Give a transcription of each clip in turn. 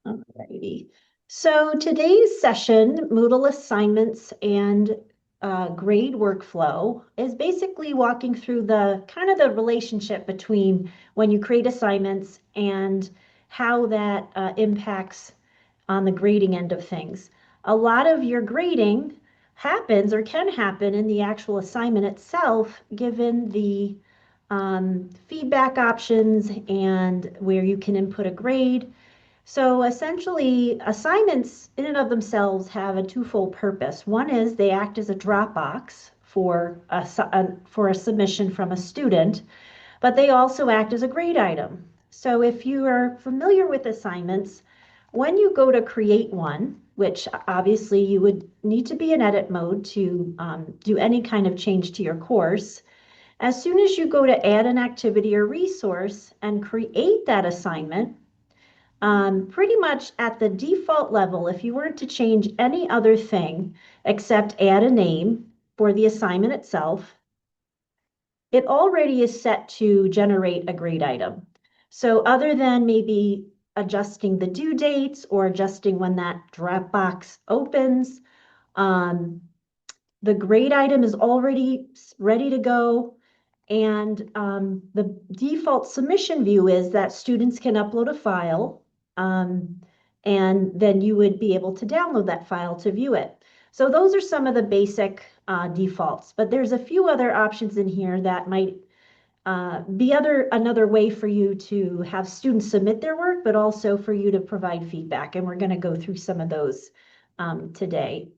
Alrighty. So today's session, Moodle assignments and grade workflow, is basically walking through the kind of the relationship between when you create assignments and how that impacts on the grading end of things. A lot of your grading happens or can happen in the actual assignment itself, given the feedback options and where you can input a grade. So essentially, assignments in and of themselves have a twofold purpose. One is they act as a Dropbox for a submission from a student, but they also act as a grade item. So if you are familiar with assignments, when you go to create one, which obviously you would need to be in edit mode to do any kind of change to your course, as soon as you go to add an activity or resource and create that assignment, pretty much at the default level, if you weren't to change any other thing except add a name for the assignment itself, it already is set to generate a grade item. So other than maybe adjusting the due dates or adjusting when that Dropbox opens, um, the grade item is already ready to go. And the default submission view is that students can upload a file, um, and then you would be able to download that file to view it. So those are some of the basic defaults, but there's a few other options in here that might be another way for you to have students submit their work, but also for you to provide feedback. And we're going to go through some of those today.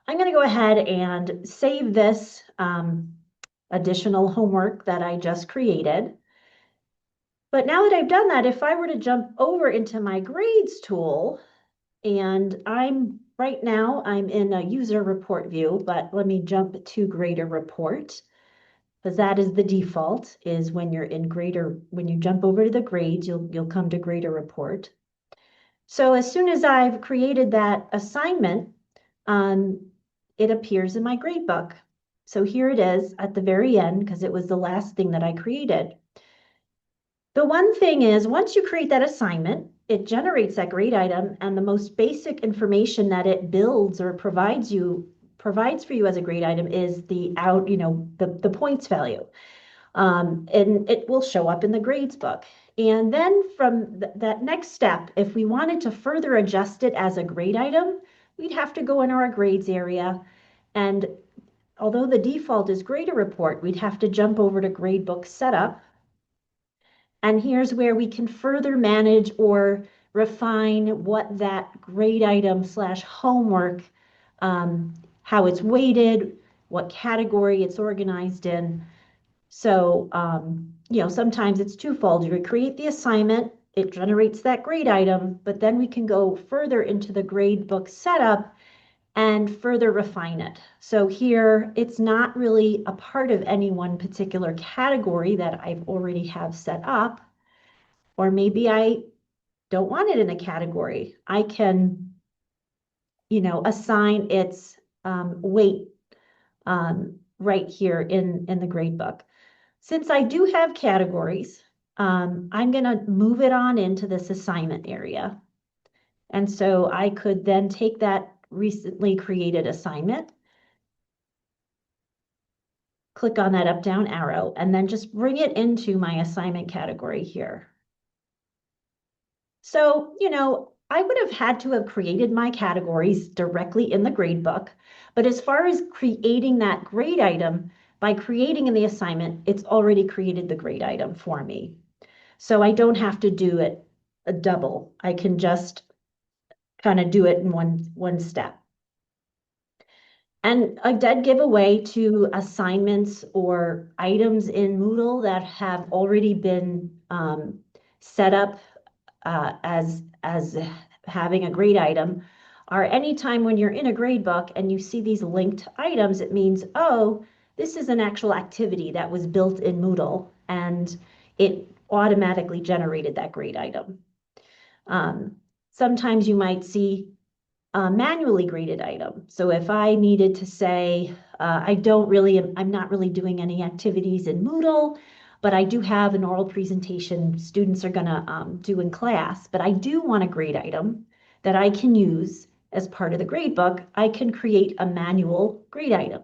I'm going to go ahead and save this additional homework that I just created. But now that I've done that, if I were to jump over into my grades tool, and right now I'm in a user report view, but let me jump to grader report, because that is the default, is when you're in grader, when you jump over to the grades, you'll come to grader report. So as soon as I've created that assignment, it appears in my gradebook. So here it is at the very end, because it was the last thing that I created. The one thing is, once you create that assignment, it generates that grade item, and the most basic information that it builds or provides for you as a grade item is the points value. And it will show up in the grades book. And then from that next step, if we wanted to further adjust it as a grade item, we'd have to go in our grades area. And although the default is grader report, we'd have to jump over to gradebook setup. And here's where we can further manage or refine what that grade item / homework, how it's weighted, what category it's organized in. So, sometimes it's twofold. You create the assignment, it generates that grade item, but then we can go further into the grade book setup and further refine it. So here, it's not really a part of any one particular category that I've already have set up, or maybe I don't want it in a category. I can, assign its weight right here in the grade book. Since I do have categories, I'm going to move it on into this assignment area. And so I could then take that recently created assignment, click on that up-down arrow, and then just bring it into my assignment category here. So, I would have had to have created my categories directly in the grade book, but as far as creating that grade item, by creating in the assignment, it's already created the grade item for me. So I don't have to do it a double. I can just kind of do it in one step. And a dead giveaway to assignments or items in Moodle that have already been set up as having a grade item are anytime when you're in a grade book and you see these linked items, it means, oh, this is an actual activity that was built in Moodle and it automatically generated that grade item. Sometimes you might see a manually graded item. So if I needed to say, I'm not really doing any activities in Moodle, but I do have an oral presentation students are going to do in class, but I do want a grade item that I can use as part of the grade book. I can create a manual grade item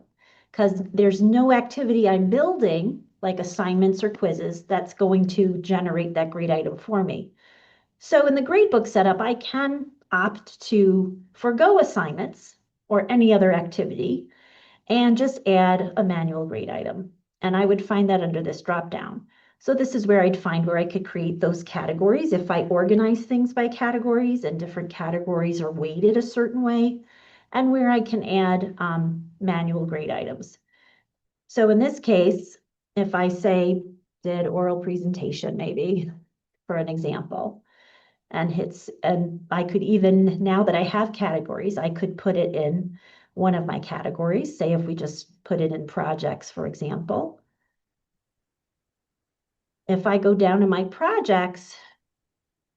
because there's no activity I'm building, like assignments or quizzes, that's going to generate that grade item for me. So in the gradebook setup, I can opt to forgo assignments or any other activity and just add a manual grade item. And I would find that under this dropdown. So this is where I'd find where I could create those categories. If I organize things by categories and different categories are weighted a certain way, and where I can add manual grade items. So in this case, if I say did oral presentation maybe for an example, and I could even, now that I have categories, I could put it in one of my categories. Say if we just put it in projects, for example. If I go down to my projects,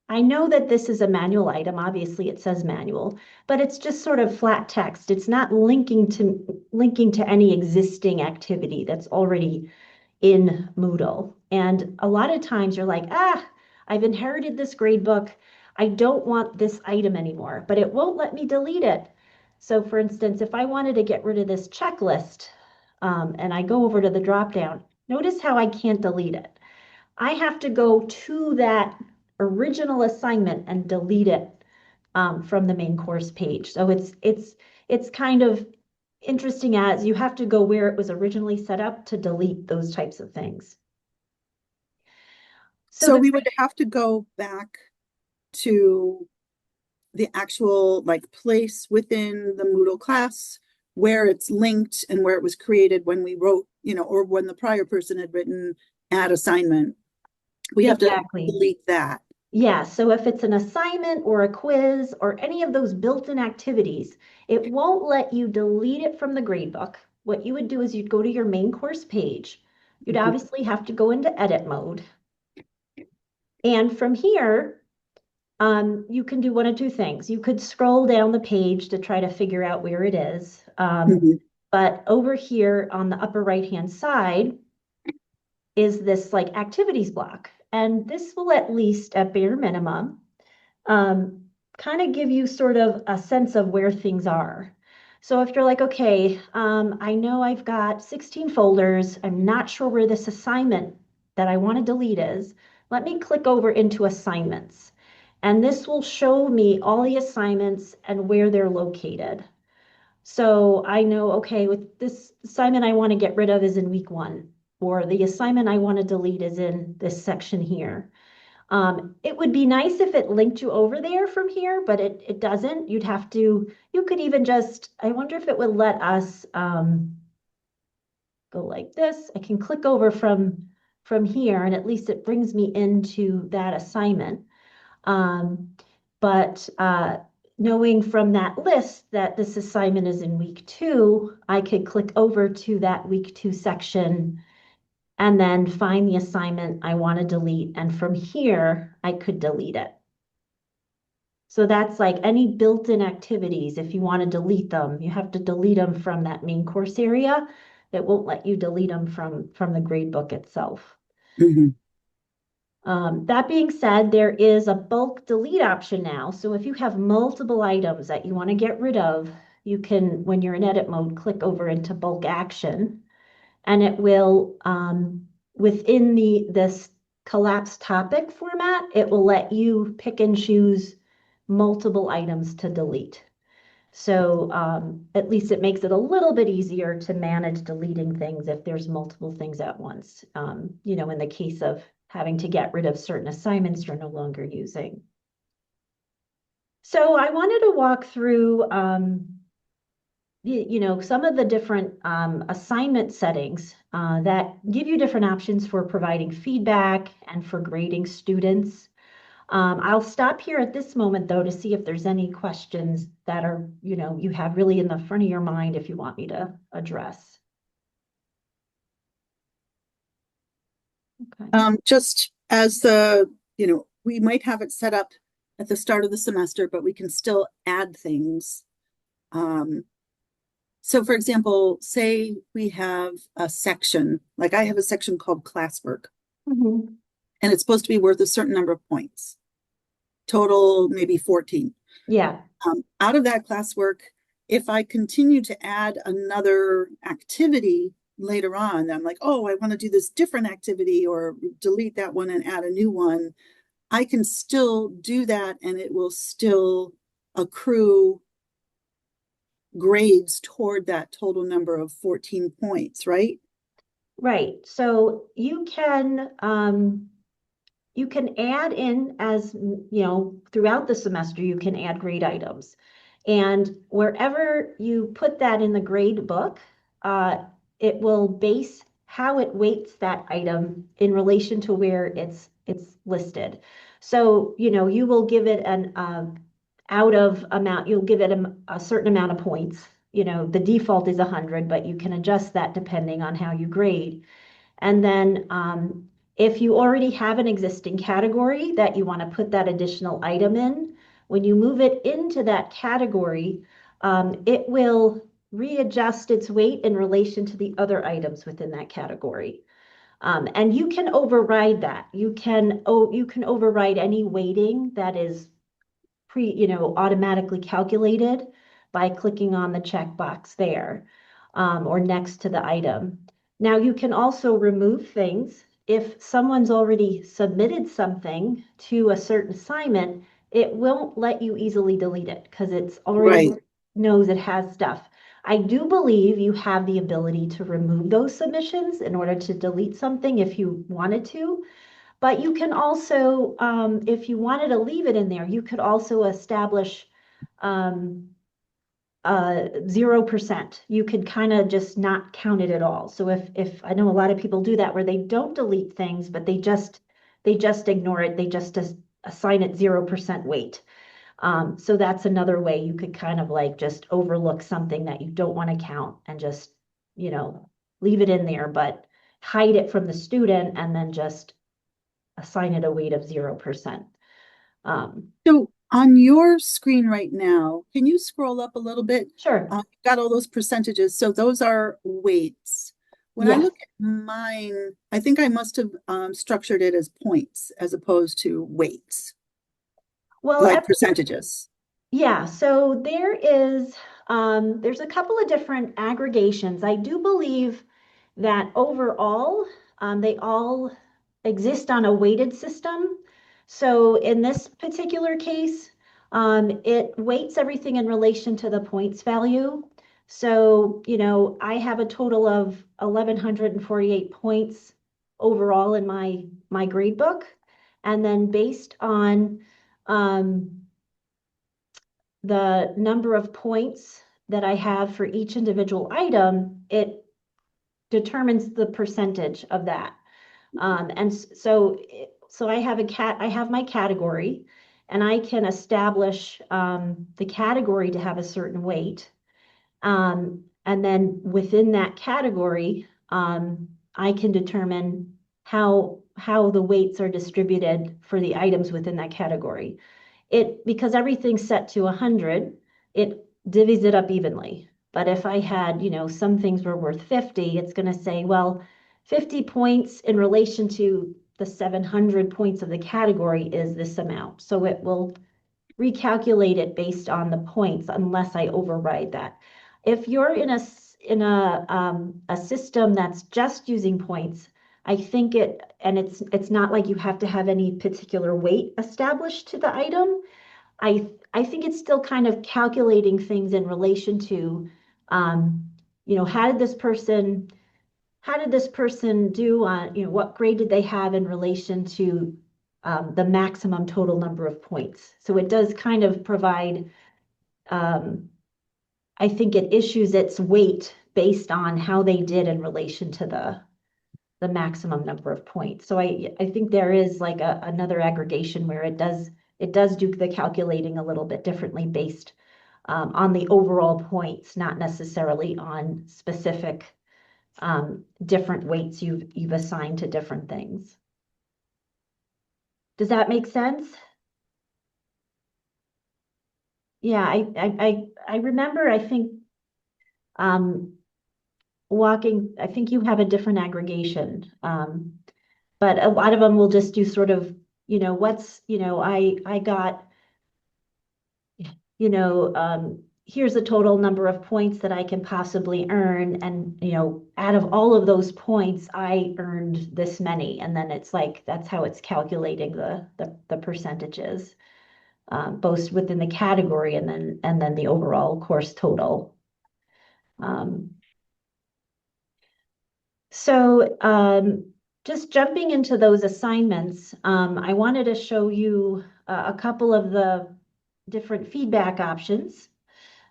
I know that this is a manual item. Obviously it says manual, but it's just sort of flat text. It's not linking to any existing activity that's already in Moodle. And a lot of times you're like, I've inherited this grade book. I don't want this item anymore, but it won't let me delete it. So for instance, if I wanted to get rid of this checklist, and I go over to the dropdown, notice how I can't delete it. I have to go to that original assignment and delete it from the main course page. So it's kind of interesting as you have to go where it was originally set up to delete those types of things. So we would have to go back to the actual like place within the Moodle class where it's linked and where it was created when we wrote, or when the prior person had written add assignment. We have to delete that. Yeah, so if it's an assignment or a quiz or any of those built-in activities, it won't let you delete it from the gradebook. What you would do is you'd go to your main course page. You'd obviously have to go into edit mode. And from here, you can do one of two things. You could scroll down the page to try to figure out where it is. But over here on the upper right-hand side is this like activities block. And this will at least at bare minimum, kind of give you sort of a sense of where things are. So if you're like, okay, I know I've got 16 folders. I'm not sure where this assignment that I want to delete is. Let me click over into assignments. And this will show me all the assignments and where they're located. So I know, okay, with this assignment I want to get rid of is in week 1, or the assignment I want to delete is in this section here. It would be nice if it linked you over there from here, but it doesn't. You could even just, I wonder if it would let us go like this. I can click over from here, and at least it brings me into that assignment. But knowing from that list that this assignment is in week 2, I could click over to that week 2 section and then find the assignment I want to delete. And from here, I could delete it. So that's like any built-in activities. If you want to delete them, you have to delete them from that main course area. It won't let you delete them from the gradebook itself. That being said, there is a bulk delete option now. So if you have multiple items that you want to get rid of, you can, when you're in edit mode, click over into bulk action, and it will, within this collapsed topic format, it will let you pick and choose multiple items to delete. So at least it makes it a little bit easier to manage deleting things if there's multiple things at once, in the case of having to get rid of certain assignments you're no longer using. So I wanted to walk through, some of the different assignment settings that give you different options for providing feedback and for grading students. I'll stop here at this moment, though, to see if there's any questions that are, you have really in the front of your mind if you want me to address. Okay. Just as we might have it set up at the start of the semester, but we can still add things. So for example, say we have a section, like I have a section called classwork. Mhm. and it's supposed to be worth a certain number of points. Total, maybe 14. Yeah, Out of that classwork, if I continue to add another activity later on, I'm like, oh, I want to do this different activity or delete that one and add a new one. I can still do that and it will still accrue grades toward that total number of 14 points, right? right. So you can add in as, throughout the semester, you can add grade items. And wherever you put that in the grade book, uh, it will base how it weights that item in relation to where it's listed. So, you will give it an out of amount, you'll give it a certain amount of points. The default is 100, but you can adjust that depending on how you grade. And then if you already have an existing category that you want to put that additional item in, when you move it into that category, it will readjust its weight in relation to the other items within that category. And you can override that. You can override any weighting that is automatically calculated by clicking on the checkbox there, or next to the item. Now you can also remove things. If someone's already submitted something to a certain assignment, it won't let you easily delete it because it's already Right. knows it has stuff. I do believe you have the ability to remove those submissions in order to delete something if you wanted to. But you can also, if you wanted to leave it in there, you could also establish um, 0%. You could kind of just not count it at all. So if I know a lot of people do that where they don't delete things, but they just ignore it. They just assign it 0% weight. So that's another way you could kind of like just overlook something that you don't want to count and just, you know, leave it in there, but hide it from the student and then just assign it a weight of 0%. Um, So on your screen right now, can you scroll up a little bit? sure. You've got all those percentages. So those are weights. When I Yes. look at mine, I think I must have structured it as points as opposed to weights, Well, like percentages. yeah, so there's a couple of different aggregations. I do believe that overall, they all exist on a weighted system. So in this particular case, it weights everything in relation to the points value. So, I have a total of 1,148 points overall in my grade book. And then based on the number of points that I have for each individual item, it determines the percentage of that. And so I have my category, and I can establish the category to have a certain weight. And then within that category, I can determine how the weights are distributed for the items within that category. Because everything's set to 100, it divvies it up evenly. But if I had, some things were worth 50, it's going to say, well, 50 points in relation to the 700 points of the category is this amount. So it will recalculate it based on the points unless I override that. If you're in a system that's just using points, I think it's not like you have to have any particular weight established to the item. I think it's still kind of calculating things in relation to, um, how did this person do on, what grade did they have in relation to the maximum total number of points? So it does kind of provide, um, I think it issues its weight based on how they did in relation to the maximum number of points. So I think there is like another aggregation where it does do the calculating a little bit differently based on the overall points, not necessarily on specific different weights you've assigned to different things. Does that make sense? Yeah, I remember, I think um, I think you have a different aggregation. but a lot of them will just do sort of, I got, here's the total number of points that I can possibly earn. And, out of all of those points, I earned this many. And then it's like, that's how it's calculating the percentages, both within the category and then the overall course total. Um, so just jumping into those assignments, I wanted to show you a couple of the different feedback options.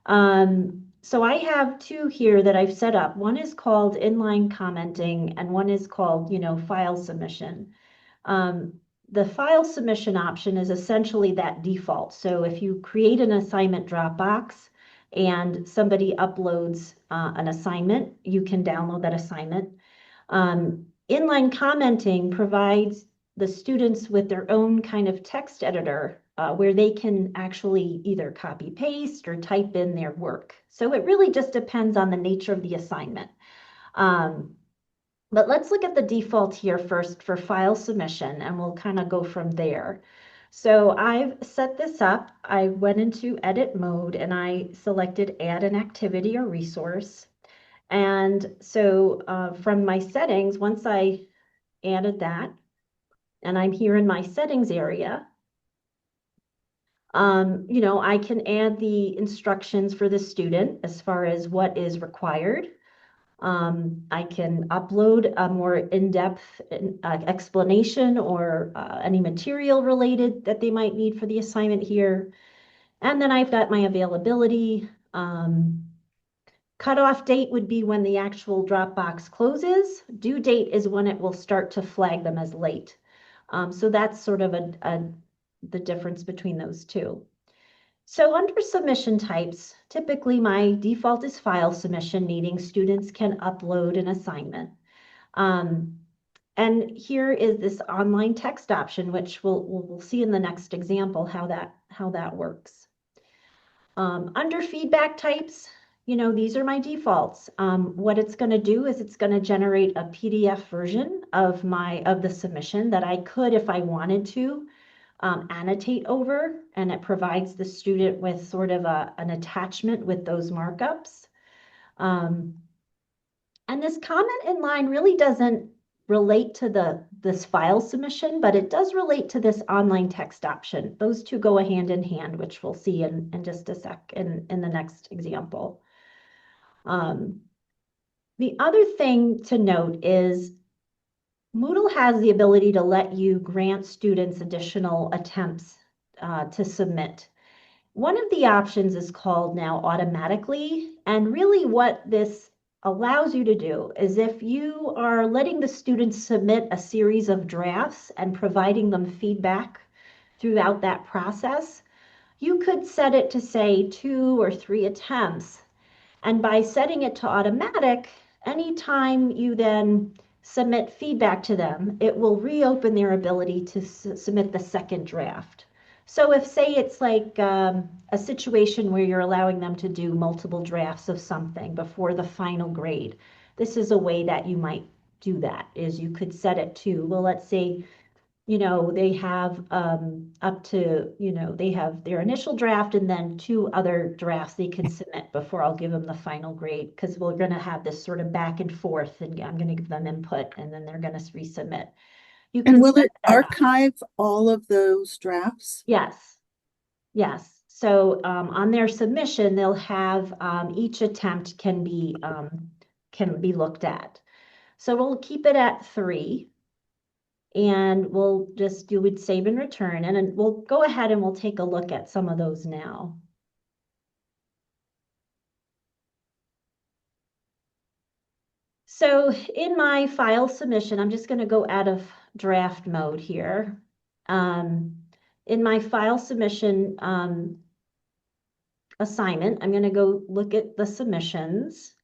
So I have two here that I've set up. One is called inline commenting and one is called, file submission. Um, the file submission option is essentially that default. So if you create an assignment Dropbox and somebody uploads an assignment, you can download that assignment. Inline commenting provides the students with their own kind of text editor where they can actually either copy paste or type in their work. So it really just depends on the nature of the assignment. But let's look at the default here first for file submission, and we'll kind of go from there. So I've set this up. I went into edit mode and I selected add an activity or resource. And so from my settings, once I added that, and I'm here in my settings area, I can add the instructions for the student as far as what is required. I can upload a more in-depth explanation or any material related that they might need for the assignment here. And then I've got my availability. Cutoff date would be when the actual Dropbox closes. Due date is when it will start to flag them as late. So that's sort of the difference between those two. So under submission types, typically my default is file submission, meaning students can upload an assignment. And here is this online text option, which we'll see in the next example how that works. Under feedback types, these are my defaults. What it's going to do is it's going to generate a PDF version of the submission that I could, if I wanted to, annotate over, and it provides the student with sort of an attachment with those markups. And this comment in line really doesn't relate to this file submission, but it does relate to this online text option. Those two go hand in hand, which we'll see in just a sec in the next example. The other thing to note is Moodle has the ability to let you grant students additional attempts to submit. One of the options is called now automatically, and really what this allows you to do is if you are letting the students submit a series of drafts and providing them feedback throughout that process, you could set it to say 2 or 3 attempts. And by setting it to automatic, anytime you then submit feedback to them, it will reopen their ability to submit the second draft. So if, say, it's like a situation where you're allowing them to do multiple drafts of something before the final grade, this is a way that you might do that, is you could set it to, well, let's say, they have up to, they have their initial draft and then 2 other drafts they can submit before I'll give them the final grade, because we're going to have this sort of back and forth, and I'm going to give them input and then they're going to resubmit. You can And will set it that up. archive all of those drafts? Yes. Yes. So on their submission, they'll have each attempt can be looked at. So we'll keep it at 3. And we'll just do it save and return, and then we'll go ahead and we'll take a look at some of those now. So in my file submission, I'm just going to go out of draft mode here. In my file submission assignment, I'm going to go look at the submissions.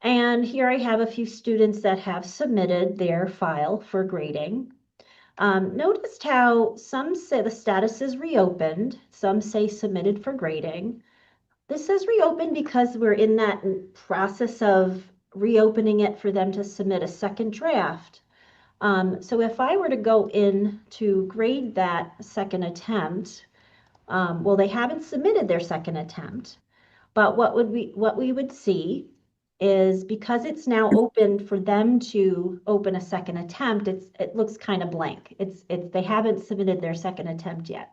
And here I have a few students that have submitted their file for grading. Notice how some say the status is reopened, some say submitted for grading. This is reopened because we're in that process of reopening it for them to submit a second draft. So if I were to go in to grade that second attempt, well, they haven't submitted their second attempt, but what we would see is because it's now open for them to open a second attempt, it looks kind of blank. They haven't submitted their second attempt yet.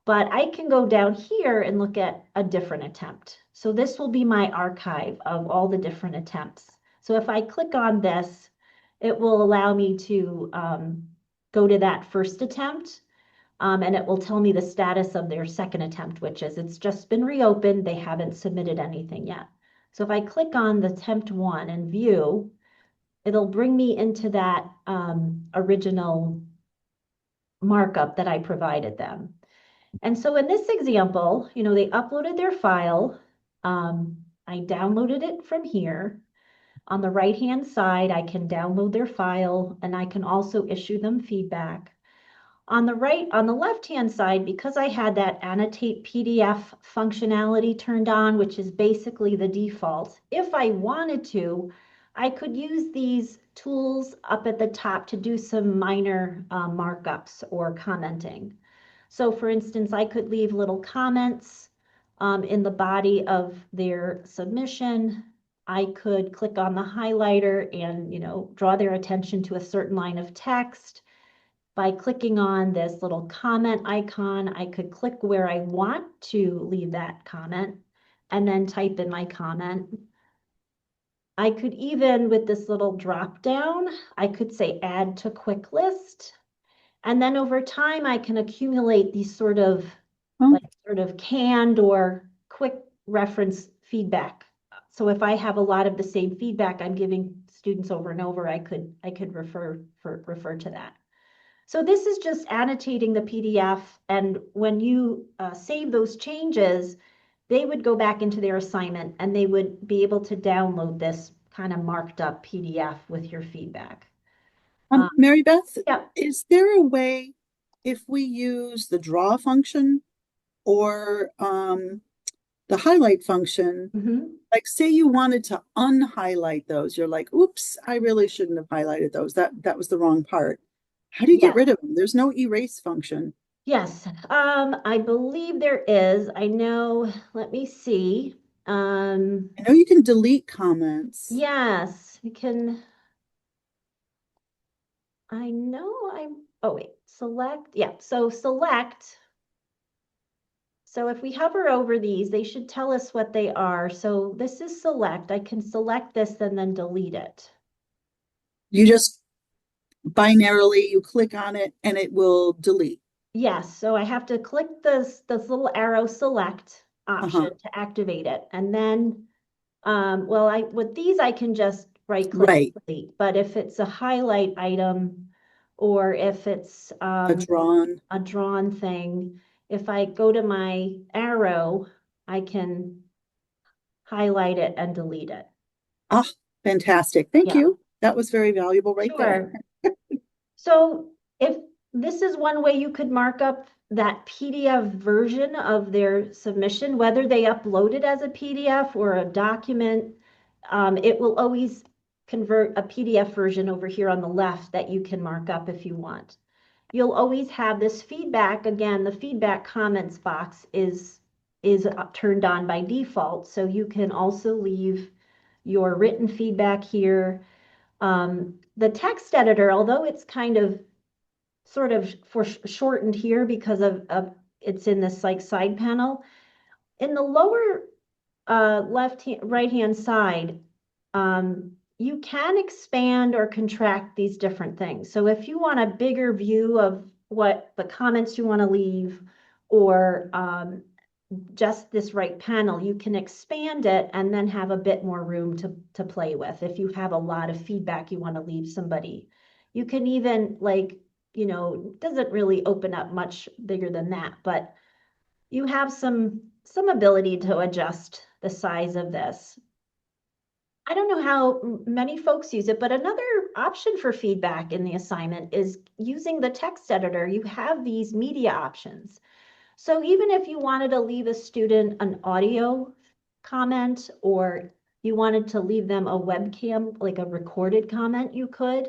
But I can go down here and look at a different attempt. So this will be my archive of all the different attempts. So if I click on this, it will allow me to go to that first attempt, and it will tell me the status of their second attempt, which is it's just been reopened. They haven't submitted anything yet. So if I click on the attempt one and view, it'll bring me into that original markup that I provided them. And so in this example, they uploaded their file. I downloaded it from here. On the right-hand side, I can download their file and I can also issue them feedback. On the left-hand side, because I had that annotate PDF functionality turned on, which is basically the default, if I wanted to, I could use these tools up at the top to do some minor markups or commenting. So for instance, I could leave little comments in the body of their submission. I could click on the highlighter and, draw their attention to a certain line of text. By clicking on this little comment icon, I could click where I want to leave that comment and then type in my comment. I could even, with this little drop down, I could say add to quick list. And then over time, I can accumulate these sort of canned or quick reference feedback. So if I have a lot of the same feedback I'm giving students over and over, I could refer to that. So this is just annotating the PDF, and when you save those changes, they would go back into their assignment and they would be able to download this kind of marked up PDF with your feedback. Mary Beth, Yeah. is there a way, if we use the draw function or the highlight function, like say you wanted to unhighlight those, you're like, oops, I really shouldn't have highlighted those. That was the wrong part. How do you get rid of them? There's no erase function. Yes, I believe there is. I know, let me see. I know you can delete comments. Yes, you can. Oh wait, select. Yeah, so select. So if we hover over these, they should tell us what they are. So this is select. I can select this and then delete it. You just binarily, you click on it and it will delete. Yes, so I have to click this little arrow select option to activate it. And then, with these, I can just right click delete. But if it's a highlight item or if it's a drawn thing, if I go to my arrow, I can highlight it and delete it. Ah, fantastic. Thank you. That was very valuable right there. So if this is one way you could mark up that PDF version of their submission, whether they upload it as a PDF or a document, it will always convert a PDF version over here on the left that you can mark up if you want. You'll always have this feedback. Again, the feedback comments box is turned on by default, so you can also leave your written feedback here. The text editor, although it's kind of sort of shortened here because of it's in this like side panel, in the lower right hand side, you can expand or contract these different things. So if you want a bigger view of what the comments you want to leave, or just this right panel, you can expand it and then have a bit more room to play with. If you have a lot of feedback you want to leave somebody, you can even doesn't really open up much bigger than that, but you have some ability to adjust the size of this. I don't know how many folks use it, but another option for feedback in the assignment is using the text editor. You have these media options. So even if you wanted to leave a student an audio comment, or you wanted to leave them a webcam, like a recorded comment, you could.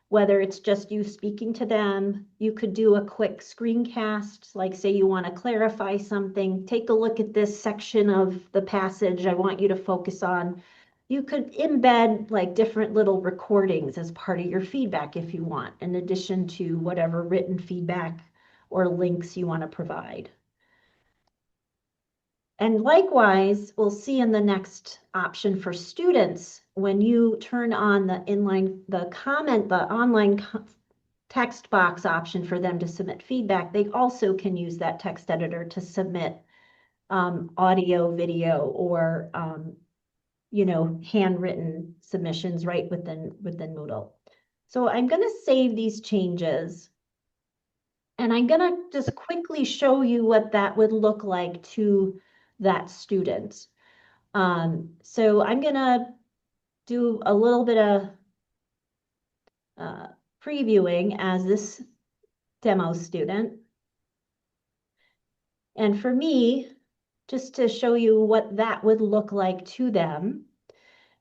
whether it's just you speaking to them. You could do a quick screencast, like say you want to clarify something, take a look at this section of the passage I want you to focus on. You could embed like different little recordings as part of your feedback if you want, in addition to whatever written feedback or links you want to provide. And likewise, we'll see in the next option for students, when you turn on the online text box option for them to submit feedback, they also can use that text editor to submit audio, video, or handwritten submissions right within Moodle. So I'm going to save these changes. And I'm going to just quickly show you what that would look like to that student. So I'm going to do a little bit of previewing as this demo student. And for me, just to show you what that would look like to them.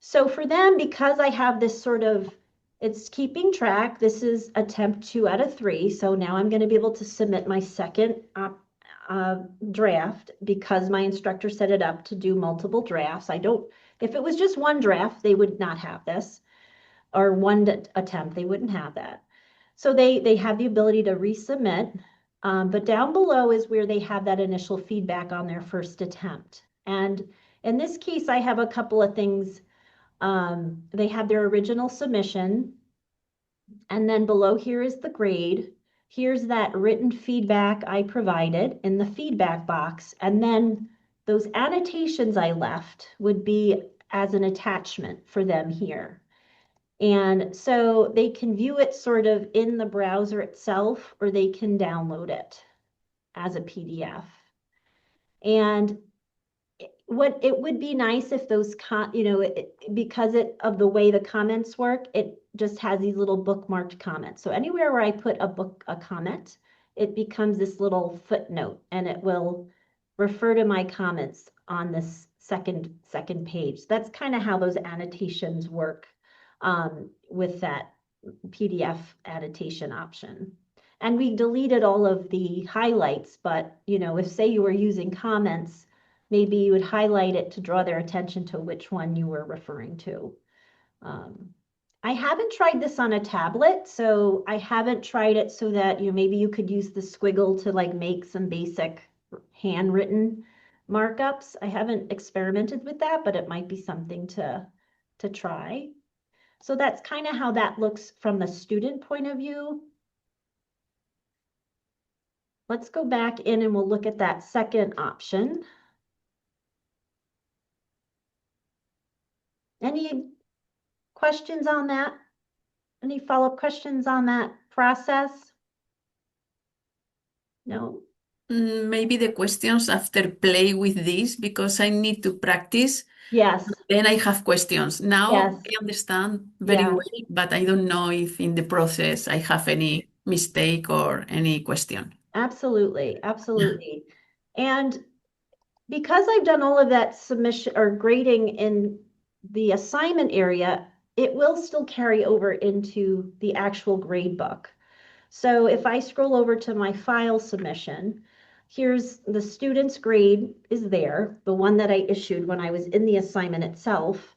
So for them, because I have this sort of, it's keeping track, this is attempt 2 out of 3. So now I'm going to be able to submit my second draft because my instructor set it up to do multiple drafts. If it was just one draft, they would not have this, or one attempt, they wouldn't have that. So they have the ability to resubmit, but down below is where they have that initial feedback on their first attempt. And in this case, I have a couple of things. They have their original submission, and then below here is the grade. Here's that written feedback I provided in the feedback box, and then those annotations I left would be as an attachment for them here. And so they can view it sort of in the browser itself, or they can download it as a PDF. And what it would be nice if those, because of the way the comments work, it just has these little bookmarked comments. So anywhere where I put a comment, it becomes this little footnote, and it will refer to my comments on this second page. That's kind of how those annotations work with that PDF annotation option. And we deleted all of the highlights, but if say you were using comments, maybe you would highlight it to draw their attention to which one you were referring to. I haven't tried this on a tablet, so I haven't tried it so that maybe you could use the squiggle to like make some basic handwritten markups. I haven't experimented with that, but it might be something to try. So that's kind of how that looks from the student point of view. Let's go back in and we'll look at that second option. Any questions on that? Any follow-up questions on that process? No? Maybe the questions after play with this, because I need to practice. Yes. Then I have questions. Now Yes. I understand very Yes. well, but I don't know if in the process I have any mistake or any question. Absolutely. Absolutely. And because I've done all of that submission or grading in the assignment area, it will still carry over into the actual grade book. So if I scroll over to my file submission, here's the student's grade is there, the one that I issued when I was in the assignment itself.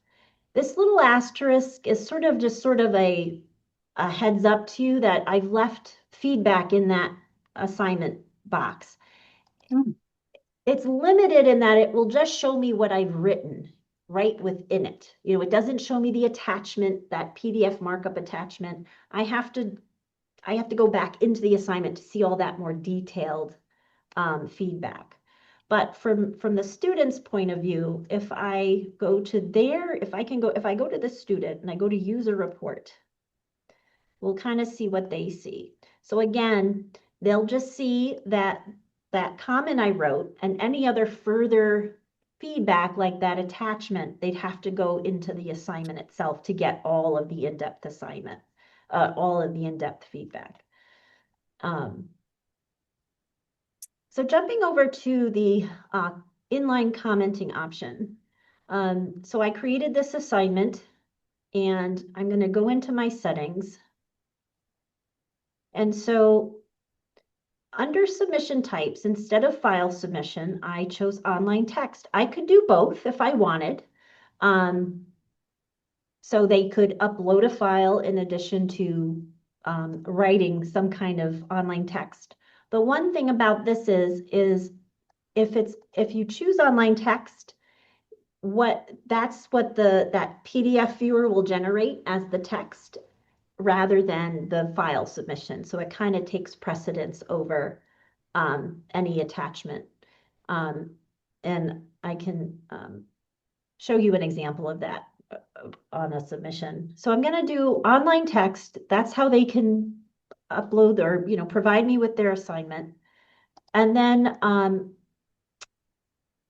This little asterisk is sort of a heads up to you that I've left feedback in that assignment box. It's limited in that it will just show me what I've written right within it. It doesn't show me the attachment, that PDF markup attachment. I have to go back into the assignment to see all that more detailed feedback. But from the student's point of view, if I go to if I go to the student and I go to user report, we'll kind of see what they see. So again, they'll just see that comment I wrote, and any other further feedback like that attachment, they'd have to go into the assignment itself to get all of the in-depth assignment, all of the in-depth feedback. So jumping over to the inline commenting option. So I created this assignment, and I'm going to go into my settings. And so under submission types, instead of file submission, I chose online text. I could do both if I wanted. So they could upload a file in addition to writing some kind of online text. The one thing about this is if you choose online text, that's what that PDF viewer will generate as the text rather than the file submission. So it kind of takes precedence over any attachment. And I can show you an example of that on a submission. So I'm going to do online text. That's how they can upload or, provide me with their assignment. And then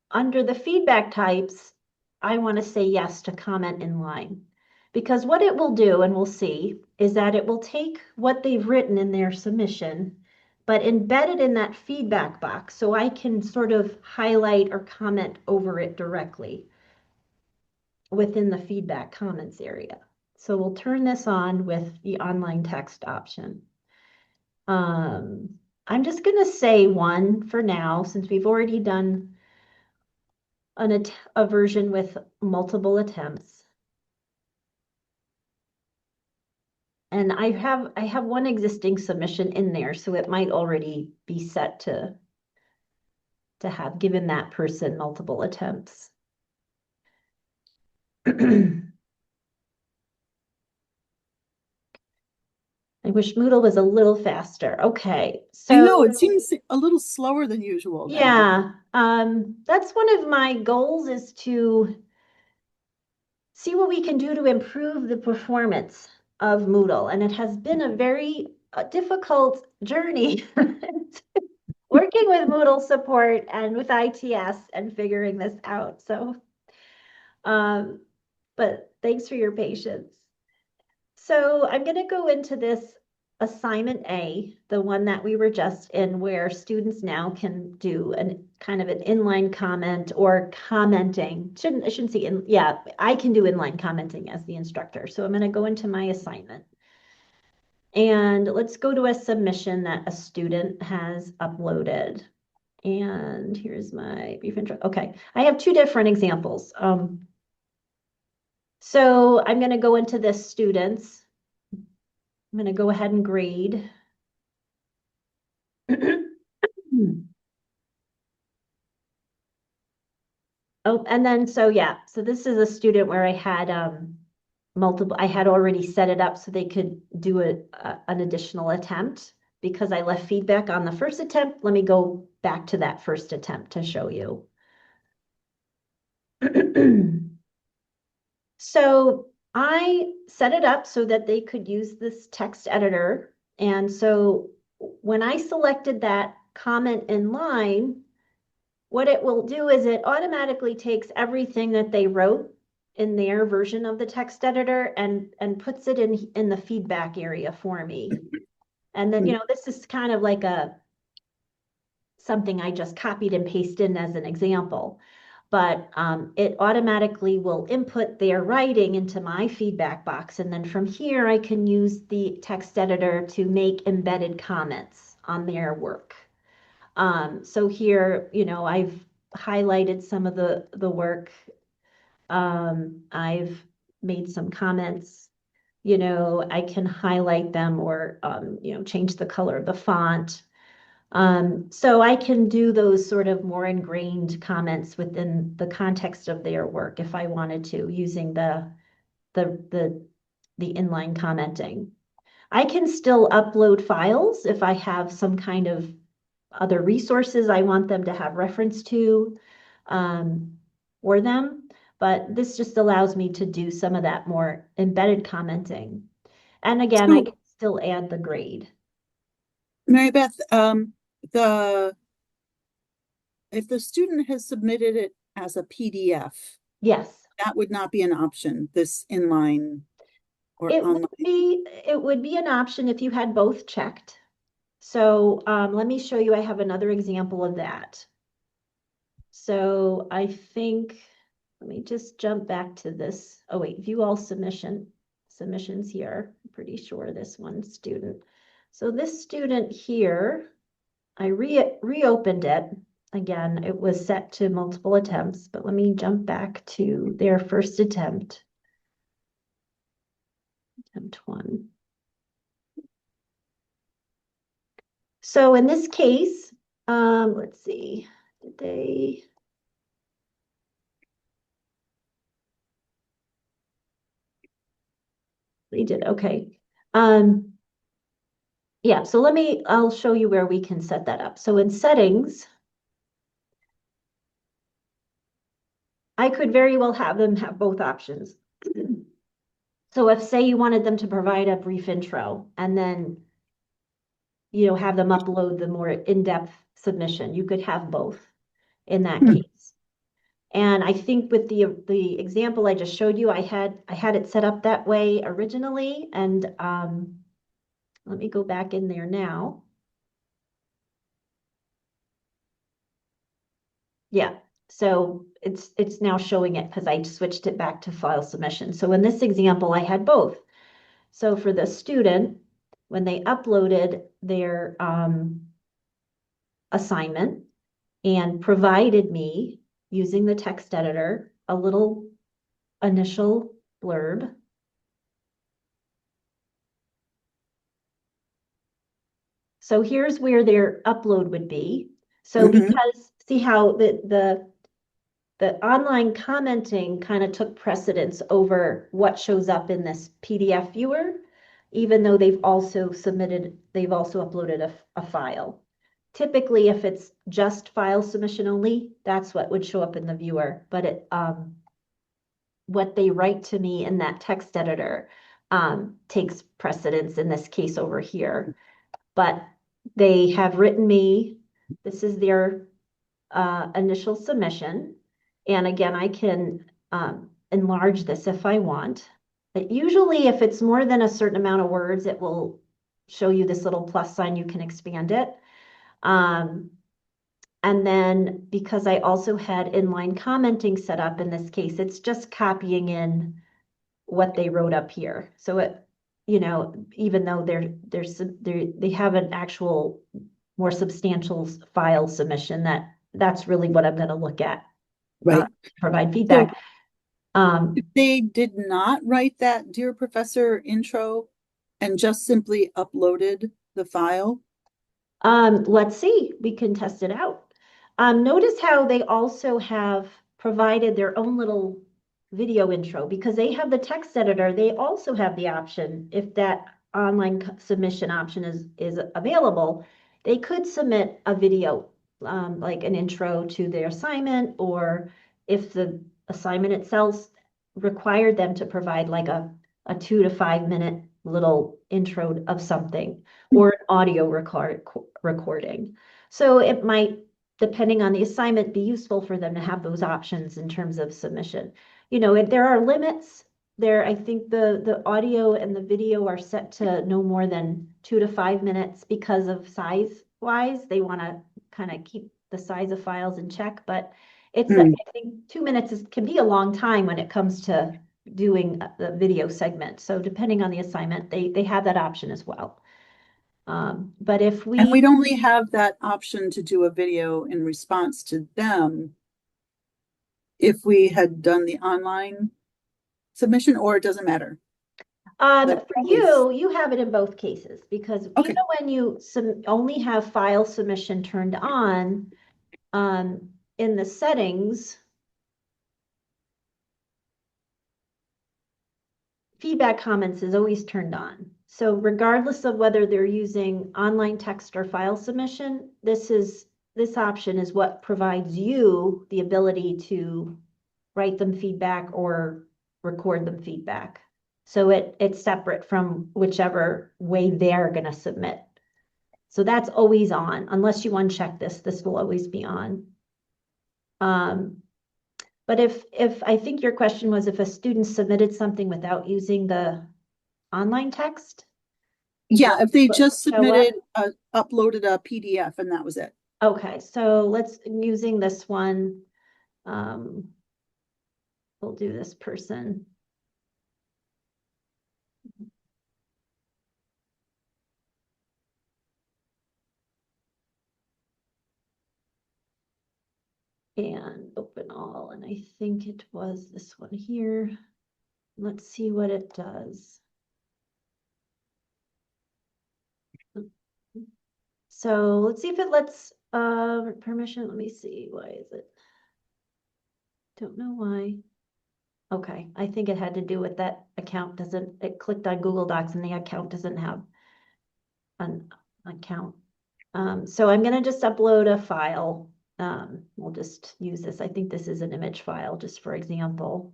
under the feedback types, I want to say yes to comment in line. Because what it will do, and we'll see, is that it will take what they've written in their submission, but embed it in that feedback box so I can sort of highlight or comment over it directly within the feedback comments area. So we'll turn this on with the online text option. I'm just going to say 1 for now, since we've already done a version with multiple attempts. And I have one existing submission in there, so it might already be set to have given that person multiple attempts. I wish Moodle was a little faster. Okay, so I know, it seems a little slower than usual now. yeah, that's one of my goals, is to see what we can do to improve the performance of Moodle. And it has been a very difficult journey working with Moodle support and with ITS and figuring this out. So, but thanks for your patience. So I'm going to go into this assignment A, the one that we were just in, where students now can do kind of an inline comment or commenting. I shouldn't say yeah, I can do inline commenting as the instructor. So I'm going to go into my assignment. And let's go to a submission that a student has uploaded. And here's my brief intro. Okay, I have 2 different examples. So I'm going to go into this student's. I'm going to go ahead and grade. Oh, and then, so yeah, so this is a student where I had I had already set it up so they could do an additional attempt because I left feedback on the first attempt. Let me go back to that first attempt to show you. So I set it up so that they could use this text editor. And so when I selected that comment in line, what it will do is it automatically takes everything that they wrote in their version of the text editor and puts it in the feedback area for me. And then, this is kind of like something I just copied and pasted in as an example. But it automatically will input their writing into my feedback box. And then from here, I can use the text editor to make embedded comments on their work. So here, I've highlighted some of the work. I've made some comments. I can highlight them or, change the color of the font. So I can do those sort of more ingrained comments within the context of their work if I wanted to, using the inline commenting. I can still upload files if I have some kind of other resources I want them to have reference to for them, but this just allows me to do some of that more embedded commenting. And again, I can still add the grade. Mary Beth, if the student has submitted it as a PDF, yes, that would not be an option, this inline or online. It would be an option if you had both checked. So let me show you, I have another example of that. So I think, let me just jump back to this. Oh wait, view all submissions here. I'm pretty sure this one student. So this student here, I reopened it. Again, it was set to multiple attempts, but let me jump back to their first attempt. Attempt 1. So in this case, let's see, did they? They did, okay. Yeah, so I'll show you where we can set that up. So in settings, I could very well have them have both options. So if, say, you wanted them to provide a brief intro and then, have them upload the more in-depth submission, you could have both in that case. And I think with the example I just showed you, I had it set up that way originally, and let me go back in there now. Yeah, so it's now showing it because I switched it back to file submission. So in this example, I had both. So for the student, when they uploaded their assignment and provided me, using the text editor, a little initial blurb. So here's where their upload would be. So because, see how the online commenting kind of took precedence over what shows up in this PDF viewer, even though they've also uploaded a file. Typically, if it's just file submission only, that's what would show up in the viewer. But what they write to me in that text editor takes precedence in this case over here. But they have written me, this is their initial submission. And again, I can enlarge this if I want. But usually if it's more than a certain amount of words, it will show you this little plus sign, you can expand it. And then because I also had inline commenting set up in this case, it's just copying in what they wrote up here. So it, even though they have an actual more substantial file submission, that's really what I'm going to look at. Right. Provide feedback. If they did not write that Dear Professor intro and just simply uploaded the file. Let's see, we can test it out. Notice how they also have provided their own little video intro because they have the text editor. They also have the option, if that online submission option is available, they could submit a video, like an intro to their assignment, or if the assignment itself required them to provide like a 2 to 5 minute little intro of something, or an audio recording. So it might, depending on the assignment, be useful for them to have those options in terms of submission. There are limits there. I think the audio and the video are set to no more than 2 to 5 minutes because of size wise. They want to kind of keep the size of files in check, but I think 2 minutes can be a long time when it comes to doing the video segment. So depending on the assignment, they have that option as well. But if and we'd only have that option to do a video in response to them if we had done the online submission, or it doesn't matter. For you have it in both cases because even when you only have file submission turned on, in the settings, feedback comments is always turned on. So regardless of whether they're using online text or file submission, this option is what provides you the ability to write them feedback or record them feedback. So it's separate from whichever way they're going to submit. So that's always on. Unless you uncheck this will always be on. But if I think your question was if a student submitted something without using the online text? Yeah, if they just submitted, uploaded a PDF and that was it. Okay, so using this one, we'll do this person. and open all, and I think it was this one here. Let's see what it does. So let's see if it lets permission. Let me see. Why is it? Don't know why. Okay, I think it had to do with that account doesn't, it clicked on Google Docs and the account doesn't have an account. So I'm gonna just upload a file. We'll just use this. I think this is an image file, just for example.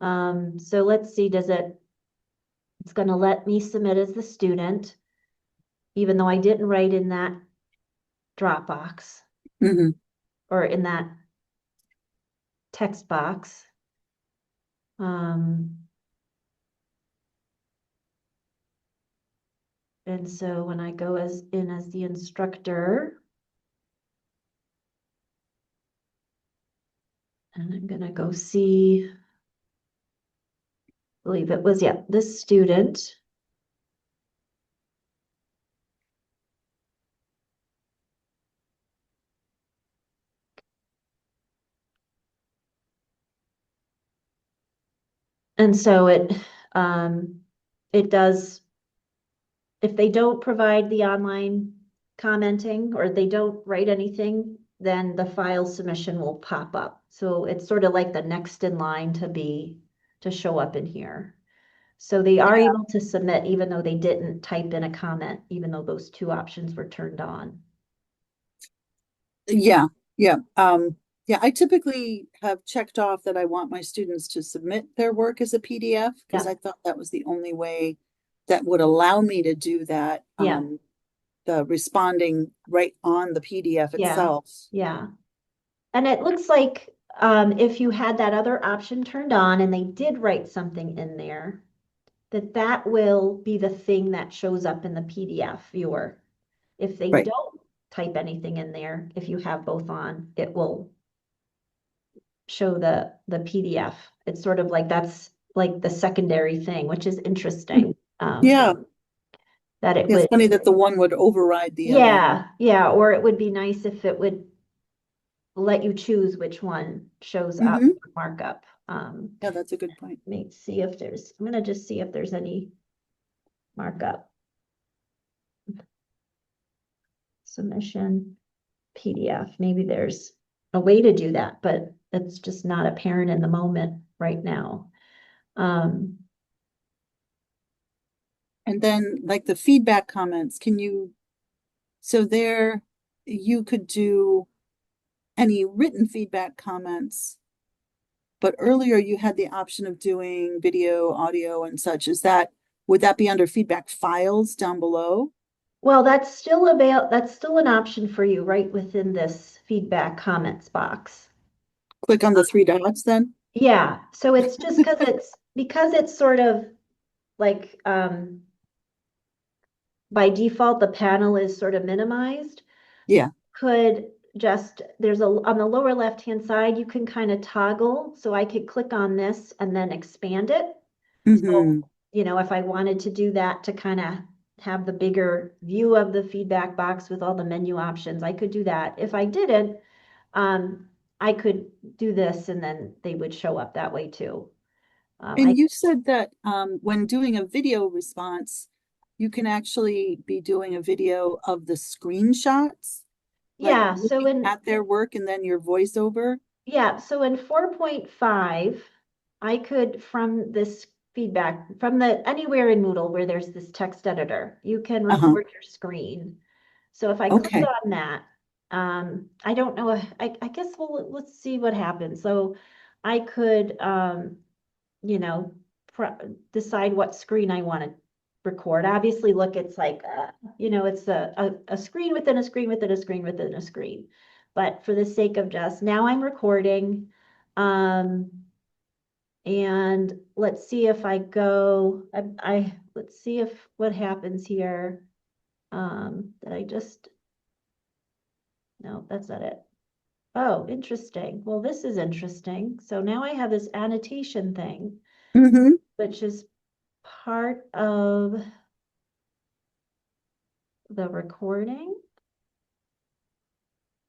So let's see, it's gonna let me submit as the student, even though I didn't write in that Dropbox Mhm. or in that text box. And so when I go as the instructor, and I'm gonna go see, I believe it was, yeah, this student. And so it does, if they don't provide the online commenting or they don't write anything, then the file submission will pop up. So it's sort of like the next in line to show up in here. So they are able to submit even though they didn't type in a comment, even though those two options were turned on. Yeah, yeah. Yeah, I typically have checked off that I want my students to submit their work as a PDF because Yeah. I thought that was the only way that would allow me to do that. Yeah. The responding right on the PDF Yeah. itself. Yeah. And it looks like if you had that other option turned on and they did write something in there, that will be the thing that shows up in the PDF viewer. If they Right. don't type anything in there, if you have both on, it will show the PDF. It's sort of like that's like the secondary thing, which is interesting. Yeah. That it It's would, funny that the one would override the other. yeah, or it would be nice if it would let you choose which one shows up Mhm. for markup. Yeah, that's a good point. Let me see if I'm gonna just see if there's any markup. Submission PDF. Maybe there's a way to do that, but it's just not apparent in the moment right now. And then like the feedback comments, so there you could do any written feedback comments, but earlier you had the option of doing video, audio and such. Would that be under feedback files down below? Well, that's still an option for you right within this feedback comments box. Click on the three dots then? Yeah, so it's just because it's sort of like by default the panel is sort of minimized. Yeah. Could just there's on the lower left hand side you can kind of toggle, so I could click on this and then expand it. Mm-hmm. So, if I wanted to do that to kind of have the bigger view of the feedback box with all the menu options, I could do that. If I didn't, I could do this and then they would show up that way too. And you said that when doing a video response, you can actually be doing a video of the screenshots, like Yeah, so looking at their work and then your voiceover. so in 4.5, I could, from this feedback, from anywhere in Moodle where there's this text editor, you can record your screen. So if I click Okay. on that, I don't know, I guess let's see what happens. So I could, decide what screen I want to record. Obviously, look, it's like, it's a screen within a screen within a screen within a screen. But for the sake of just now, I'm recording. And let's see if I go, let's see if what happens here. Did I just, no, that's not it. Oh, interesting. Well, this is interesting. So now I have this annotation thing, Mm-hmm. which is part of the recording.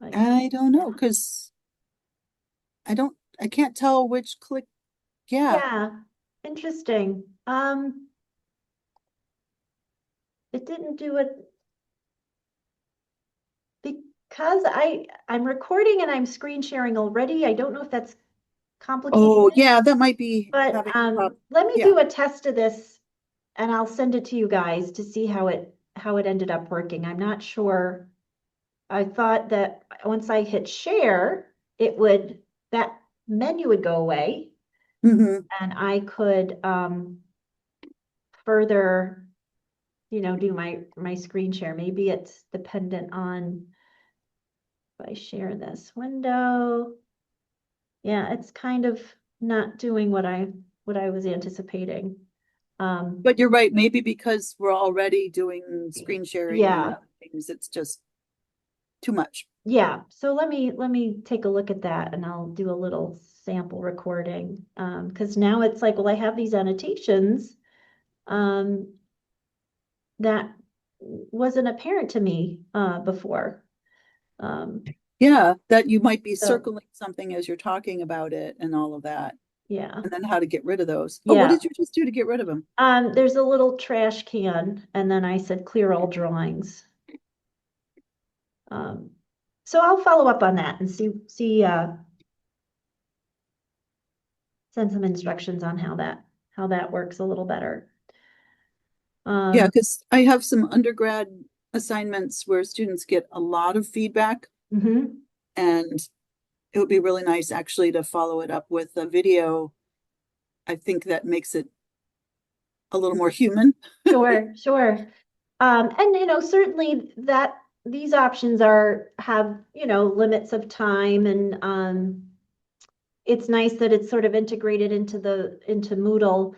I don't know, because I can't tell which click. Yeah. Yeah, interesting. It didn't do it because I'm recording and I'm screen sharing already. I don't know if that's complicated, Oh, yeah, that might be but having a problem. let me Yeah. do a test of this and I'll send it to you guys to see how it ended up working. I'm not sure. I thought that once I hit share, that menu would go away Hmm. and I could further, do my screen share. Maybe it's dependent on if I share this window. Yeah, it's kind of not doing what I was anticipating. But you're right, maybe because we're already doing screen sharing and Yeah. other things, it's just too much. Yeah, so let me take a look at that and I'll do a little sample recording. Because now it's like, well, I have these annotations that wasn't apparent to me before. Yeah, that you might be So circling something as you're talking about it and all of that, yeah. and then how to get rid of those. Oh, what Yeah. did you just do to get rid of them? There's a little trash can and then I said clear all drawings. So I'll follow up on that and send some instructions on how that works a little better. Yeah, because I have some undergrad assignments where students get a lot of feedback, mhm. and it would be really nice actually to follow it up with a video. I think that makes it a little more human. Sure, sure. And certainly that these options have, limits of time and it's nice that it's sort of integrated into Moodle.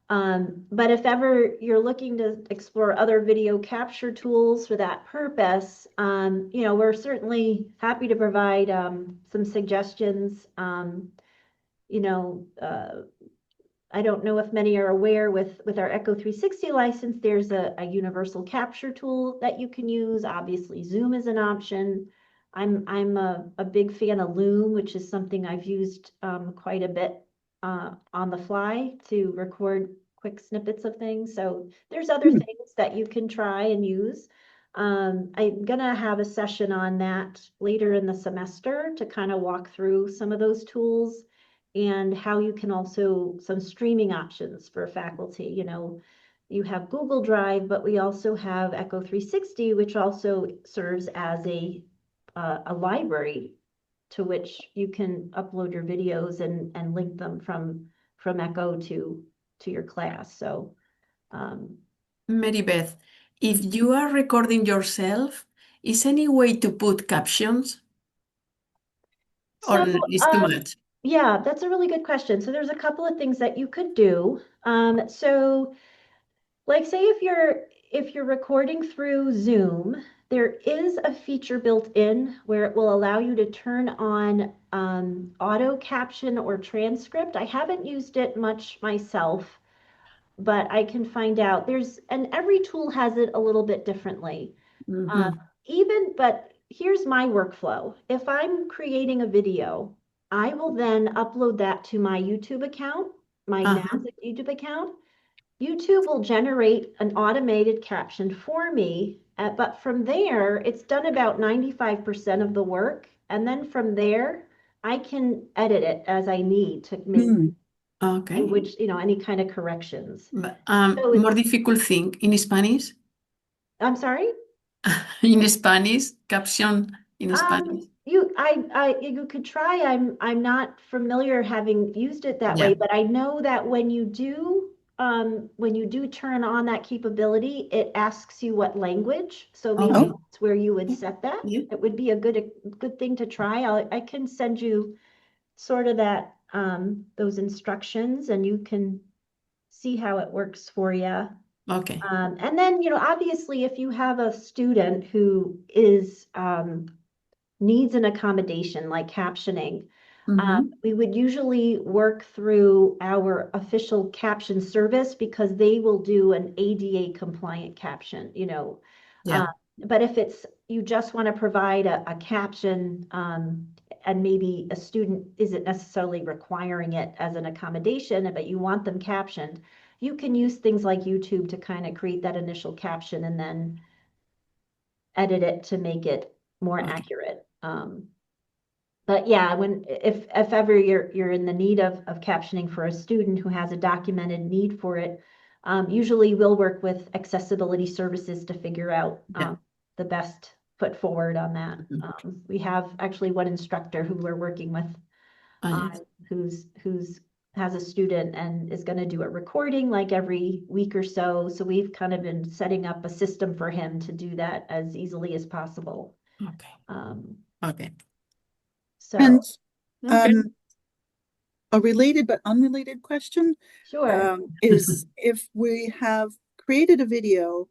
But if ever you're looking to explore other video capture tools for that purpose, we're certainly happy to provide some suggestions. You know, I don't know if many are aware with our Echo 360 license, there's a universal capture tool that you can use. Obviously, Zoom is an option. I'm a big fan of Loom, which is something I've used quite a bit on the fly to record quick snippets of things. So there's other Hmm. things that you can try and use. I'm gonna have a session on that later in the semester to kind of walk through some of those tools and how you can also some streaming options for faculty. You have Google Drive, but we also have Echo 360, which also serves as a library to which you can upload your videos and link them from Echo to your class. So Mary Beth, if you are recording yourself, is any way to put captions or so it's too much? yeah, that's a really good question. So there's a couple of things that you could do. So like say if you're recording through Zoom, there is a feature built in where it will allow you to turn on auto caption or transcript. I haven't used it much myself, but I can find out. And every tool has it a little bit differently. Mhm. But here's my workflow. If I'm creating a video, I will then upload that to my YouTube account, my Uh-huh. NASDAQ YouTube account. YouTube will generate an automated caption for me, but from there, it's done about 95% of the work. And then from there, I can edit it as I need to make Hmm. Okay. language, any kind of corrections. But, So more difficult thing in Spanish? I'm sorry? In Spanish, caption in Spanish. You could try. I'm not familiar having used it that way, Yeah. but I know that when you do turn on that capability, it asks you what language. So maybe Okay. that's where you would set that. Yeah. It would be a good thing to try. I can send you sort of those instructions and you can see how it works for you. Okay. And then, obviously, if you have a student who needs an accommodation like captioning, Mhm. we would usually work through our official caption service because they will do an ADA compliant caption. Yeah. But if you just want to provide a caption and maybe a student isn't necessarily requiring it as an accommodation, but you want them captioned, you can use things like YouTube to kind of create that initial caption and then edit it to make it more Okay. accurate. But yeah, if ever you're in the need of captioning for a student who has a documented need for it, usually we'll work with accessibility services to figure out Yeah. the best foot forward on that. Mhm. We have actually one instructor who we're working with Oh, yes. who's has a student and is going to do a recording like every week or so. So we've kind of been setting up a system for him to do that as easily as possible. Okay. Um, Okay. And so Okay. a related but unrelated question sure. is if we have created a video,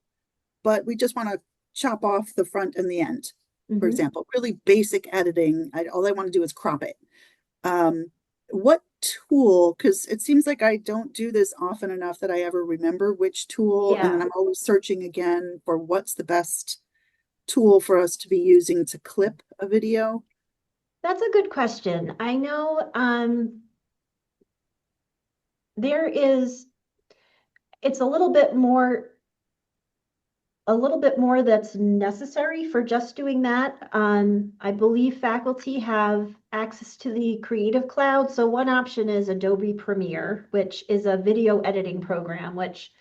but we just want to chop off the front and the end, for Mhm. example, really basic editing. All I want to do is crop it. What tool, because it seems like I don't do this often enough that I ever remember which tool, and then Yeah. I'm always searching again for what's the best tool for us to be using to clip a video. That's a good question. I know there is, it's a little bit more that's necessary for just doing that. I believe faculty have access to the Creative Cloud. So one option is Adobe Premiere, which is a video editing program, which,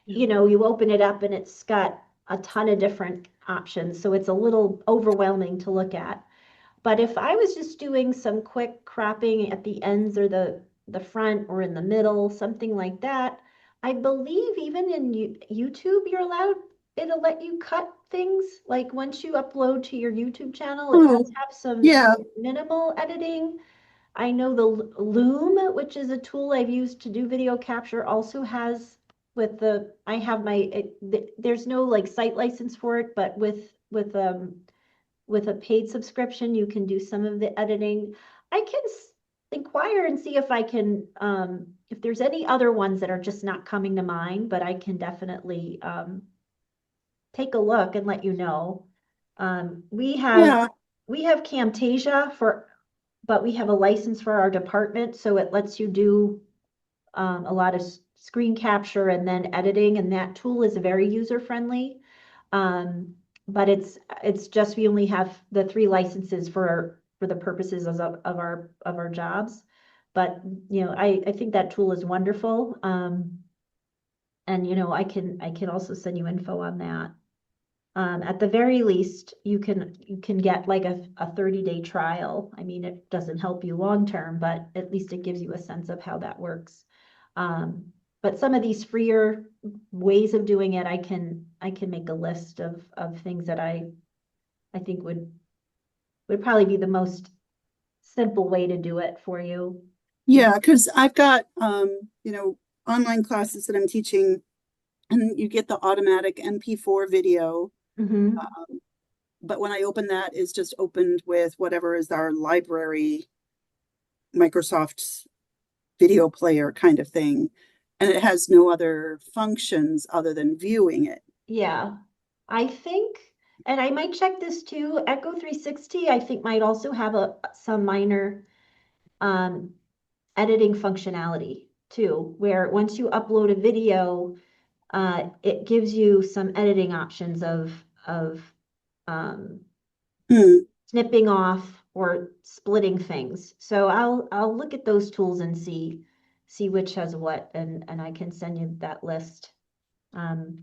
you know, you open it up and it's got a ton of different options. So it's a little overwhelming to look at. But if I was just doing some quick cropping at the ends or the front or in the middle, something like that, I believe even in YouTube, it'll let you cut things. Like once you upload to your YouTube channel, it Oh, does have some yeah. minimal editing. I know the Loom, which is a tool I've used to do video capture, also has I have there's no like site license for it, but with a paid subscription, you can do some of the editing. I can inquire and see if I can, if there's any other ones that are just not coming to mind, but I can definitely take a look and let you know. We Yeah. have Camtasia but we have a license for our department, so it lets you do a lot of screen capture and then editing, and that tool is very user-friendly. But it's just we only have the 3 licenses for the purposes of our jobs. But you know, I think that tool is wonderful. And you know, I can also send you info on that. At the very least, you can get like a 30-day trial. I mean, it doesn't help you long term, but at least it gives you a sense of how that works. But some of these freer ways of doing it, I can make a list of things that I think would probably be the most simple way to do it for you. Yeah, because I've got online classes that I'm teaching, and you get the automatic MP4 video. Mhm. But when I open that, it's just opened with whatever is our library, Microsoft video player kind of thing. And it has no other functions other than viewing it. Yeah, I think, and I might check this too, Echo 360, I think might also have some minor um, editing functionality too, where once you upload a video, it gives you some editing options of um, Hmm. snipping off or splitting things. So I'll look at those tools and see which has what, and I can send you that list. For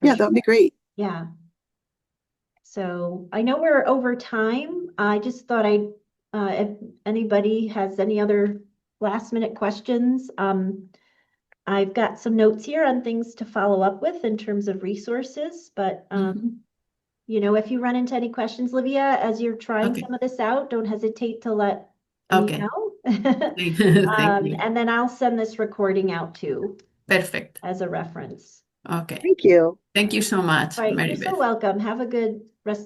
Yeah, sure. that would be great. Yeah. So I know we're over time. I just thought if anybody has any other last minute questions, I've got some notes here on things to follow up with in terms of resources, but Mhm. you know, if you run into any questions, Livia, as you're trying Okay. some of this out, don't hesitate to let me Okay. know. Thank you. And then I'll send this recording out too Perfect. as a reference. Okay. Thank you. Thank you so much, All right, Mary you're so Beth. welcome. Have a good rest of